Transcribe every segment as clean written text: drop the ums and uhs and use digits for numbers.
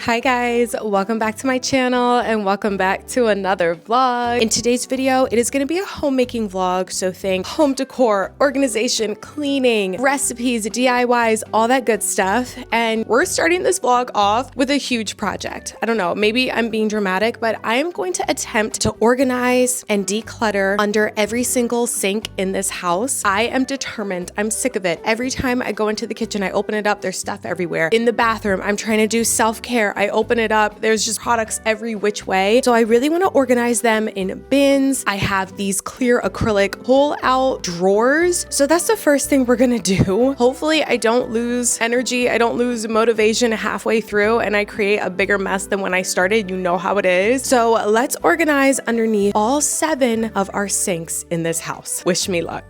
Hi guys, welcome back to my channel and welcome back to another vlog. In today's video, it is going to be a homemaking vlog, so think home decor, organization, cleaning, recipes, DIYs, all that good stuff. And we're starting this vlog off with a huge project. I don't know, maybe I'm being dramatic, but I am going to attempt to organize and declutter under every single sink in this house. I am determined. I'm sick of it. Every time I go into the kitchen, I open it up, there's stuff everywhere. In the bathroom, I'm trying to do self-care. I open it up, there's just products every which way. So I really want to organize them in bins. I have these clear acrylic pull-out drawers. So that's the first thing we're gonna do. Hopefully I don't lose energy, I don't lose motivation halfway through and I create a bigger mess than when I started. You know how it is. So let's organize underneath all 7 of our sinks in this house. Wish me luck.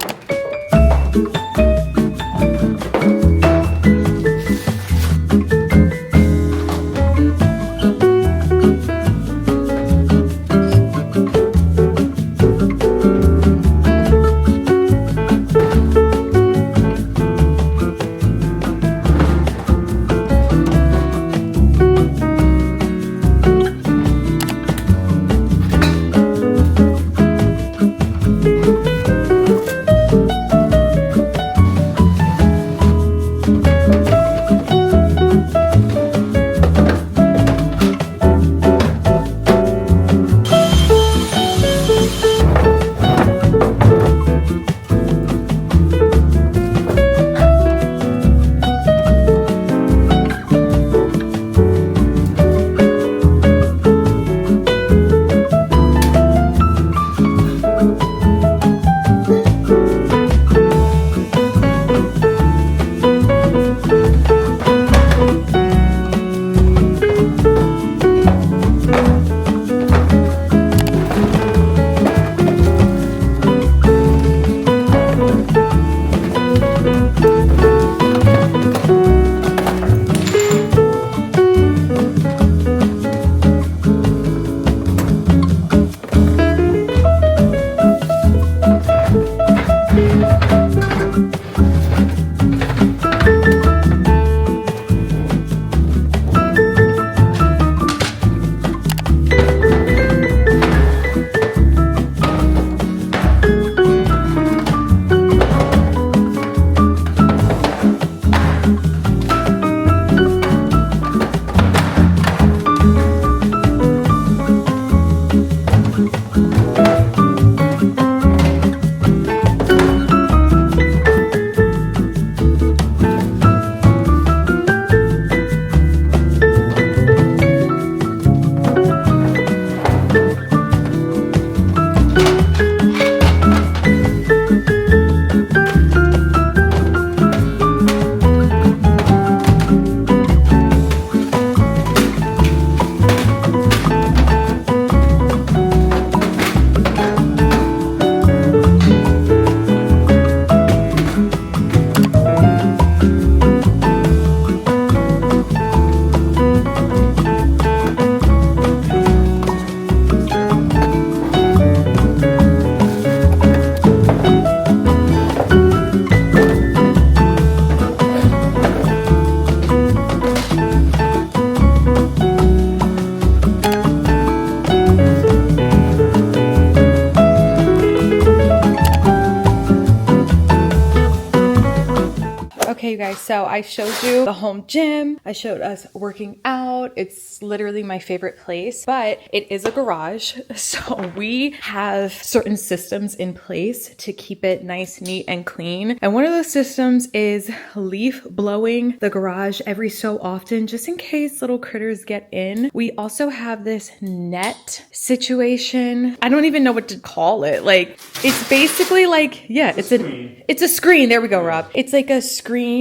Okay, you guys, so I showed you the home gym. I showed us working out. It's literally my favorite place, but it is a garage. So we have certain systems in place to keep it nice, neat, and clean. And one of those systems is leaf blowing the garage every so often, just in case little critters get in. We also have this net situation. I don't even know what to call it. Like, it's basically like, yeah, it's a screen. There we go, Rob. It's like a screen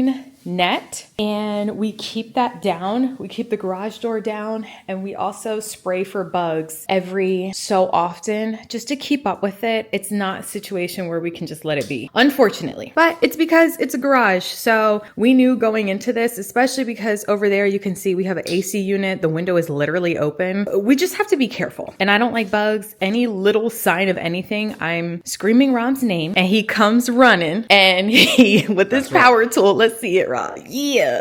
net, and we keep that down. We keep the garage door down, and we also spray for bugs every so often just to keep up with it. It's not a situation where we can just let it be, unfortunately, but it's because it's a garage. So we knew going into this, especially because over there you can see we have an AC unit. The window is literally open. We just have to be careful, and I don't like bugs. Any little sign of anything, I'm screaming Rob's name and he comes running and he with this power tool. Let's see it, Rob. Yeah.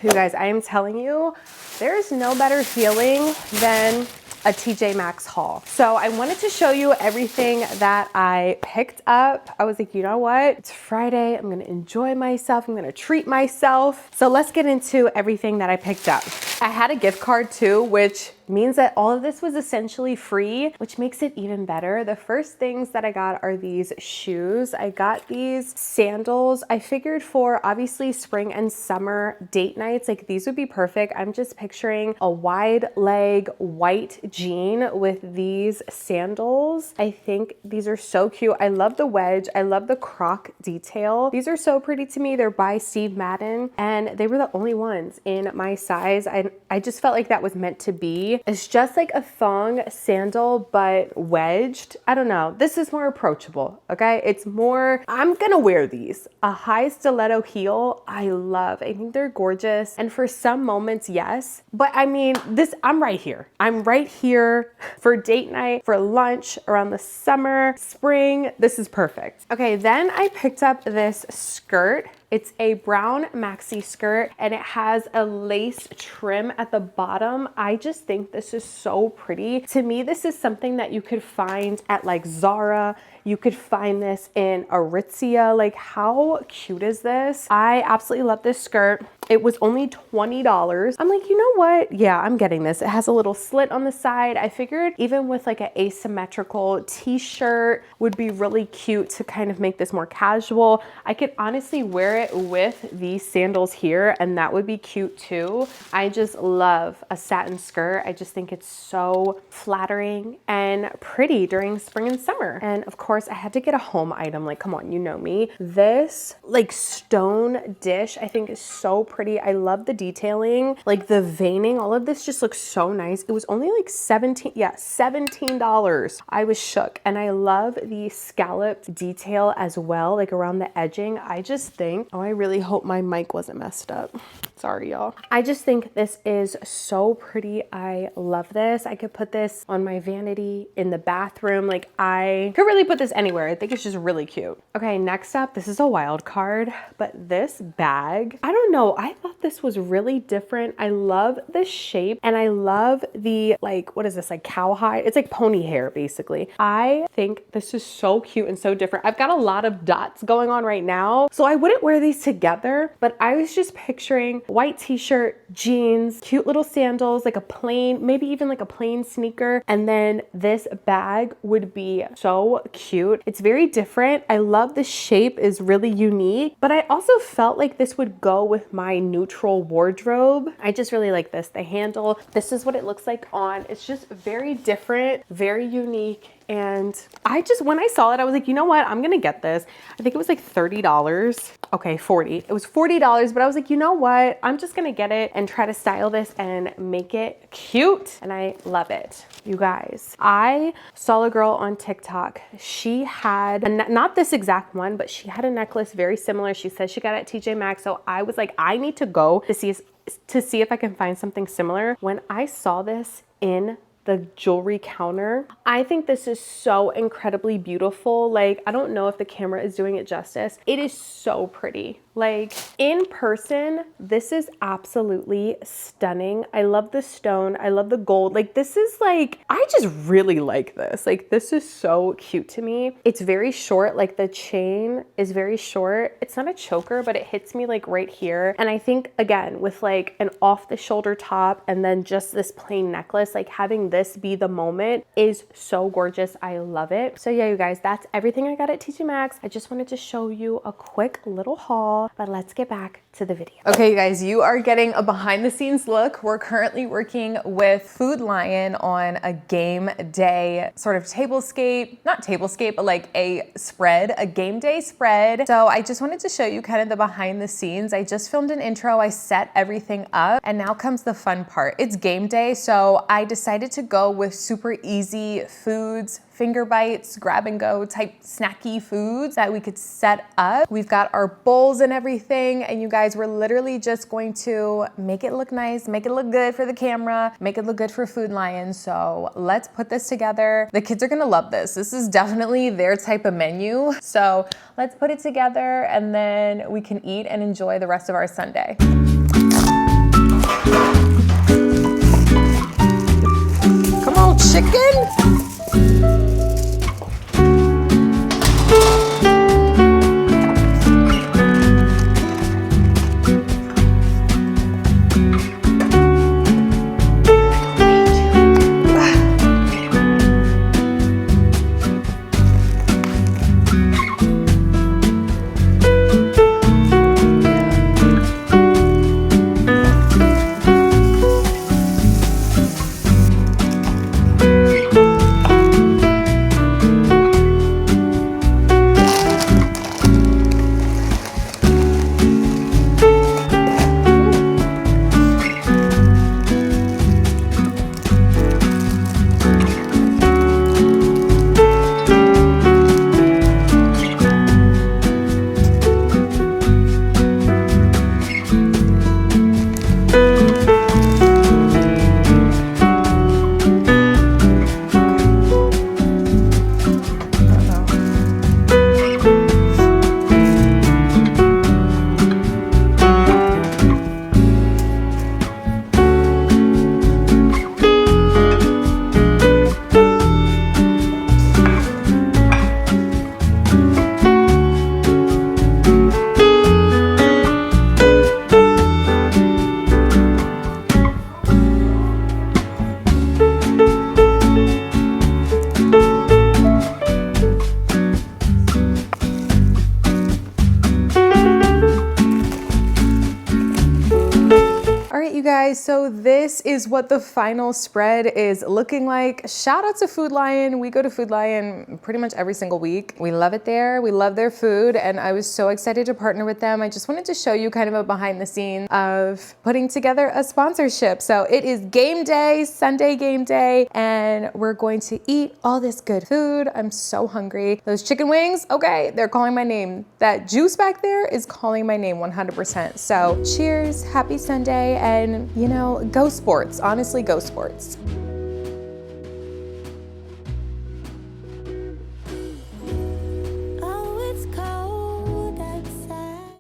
You guys, I am telling you, there is no better feeling than a Tjmaxx haul. So I wanted to show you everything that I picked up. I was like, you know what? It's Friday. I'm gonna enjoy myself. I'm gonna treat myself. So let's get into everything that I picked up. I had a gift card too, which means that all of this was essentially free, which makes it even better. The first things that I got are these shoes. I got these sandals. I figured for obviously spring and summer date nights, like these would be perfect. I'm just picturing a wide leg white jean with these sandals. I think these are so cute. I love the wedge. I love the croc detail. These are so pretty to me. They're by Steve Madden, and they were the only ones in my size. I just felt like that was meant to be. It's just like a thong sandal, but wedged. I don't know. This is more approachable, okay? It's more, I'm gonna wear these. A high stiletto heel, I love. I think they're gorgeous. And for some moments, yes. But I mean, I'm right here. I'm right here for date night, for lunch, around the summer, spring. This is perfect. Okay, then I picked up this skirt. It's a brown maxi skirt and it has a lace trim at the bottom. I just think this is so pretty. To me, this is something that you could find at like Zara. You could find this in Aritzia. Like, how cute is this? I absolutely love this skirt. It was only $20. I'm like, you know what? Yeah, I'm getting this. It has a little slit on the side. I figured even with like an asymmetrical t-shirt would be really cute to kind of make this more casual. I could honestly wear it with these sandals here and that would be cute too. I just love a satin skirt. I just think it's so flattering and pretty during spring and summer. And of course I had to get a home item. Like, come on, you know me. This like stone dish I think is so pretty. I love the detailing, like the veining, all of this just looks so nice. It was only like $17. I was shook. And I love the scalloped detail as well, like around the edging. I just think, oh, I really hope my mic wasn't messed up. Sorry, y'all. I just think this is so pretty. I love this. I could put this on my vanity in the bathroom. Like, I could really put this anywhere. I think it's just really cute. Okay, next up, this is a wild card, but this bag, I don't know. I thought this was really different. I love the shape and I love the, like, what is this, like cowhide? It's like pony hair, basically. I think this is so cute and so different. I've got a lot of dots going on right now, so I wouldn't wear these together, but I was just picturing white t-shirt, jeans, cute little sandals, like a plain, maybe even like a plain sneaker, and then this bag would be so cute. It's very different. I love the shape is really unique, but I also felt like this would go with my neutral wardrobe. I just really like this. The handle, this is what it looks like on. It's just very different, very unique. And I just, when I saw it, I was like, you know what? I'm gonna get this. I think it was like $30. Okay, 40. It was $40, but I was like, you know what? I'm just gonna get it and try to style this and make it cute. And I love it. You guys, I saw a girl on TikTok. She had, not this exact one, but she had a necklace very similar. She says she got it at Tjmaxx. So I was like, I need to go to see if I can find something similar. When I saw this in the jewelry counter, I think this is so incredibly beautiful. Like, I don't know if the camera is doing it justice. It is so pretty. Like, in person, this is absolutely stunning. I love the stone. I love the gold. Like, this is like, I just really like this. Like, this is so cute to me. It's very short. Like, the chain is very short. It's not a choker, but it hits me like right here. And I think, again, with like an off the shoulder top and then just this plain necklace, like having this be the moment is so gorgeous. I love it. So yeah, you guys, that's everything I got at Tjmaxx. I just wanted to show you a quick little haul, but let's get back to the video. Okay, you guys, you are getting a behind the scenes look. We're currently working with Food Lion on a game day sort of tablescape, not tablescape, but like a spread, a game day spread. So I just wanted to show you kind of the behind the scenes. I just filmed an intro, I set everything up, and now comes the fun part. It's game day, so I decided to go with super easy foods, finger bites, grab and go type snacky foods that we could set up. We've got our bowls and everything, and you guys, we're literally just going to make it look nice, make it look good for the camera, make it look good for Food Lion. So let's put this together. The kids are gonna love this. This is definitely their type of menu. So let's put it together and then we can eat and enjoy the rest of our Sunday. chicken? Guys, so this is what the final spread is looking like. Shout out to Food Lion. We go to Food Lion pretty much every single week. We love it there. We love their food, and I was so excited to partner with them. I just wanted to show you kind of a behind the scenes of putting together a sponsorship. So it is game day, Sunday game day, and we're going to eat all this good food. I'm so hungry. Those chicken wings, okay, they're calling my name. That juice back there is calling my name 100%. So cheers, happy Sunday, and you know, go sports. Honestly, go sports.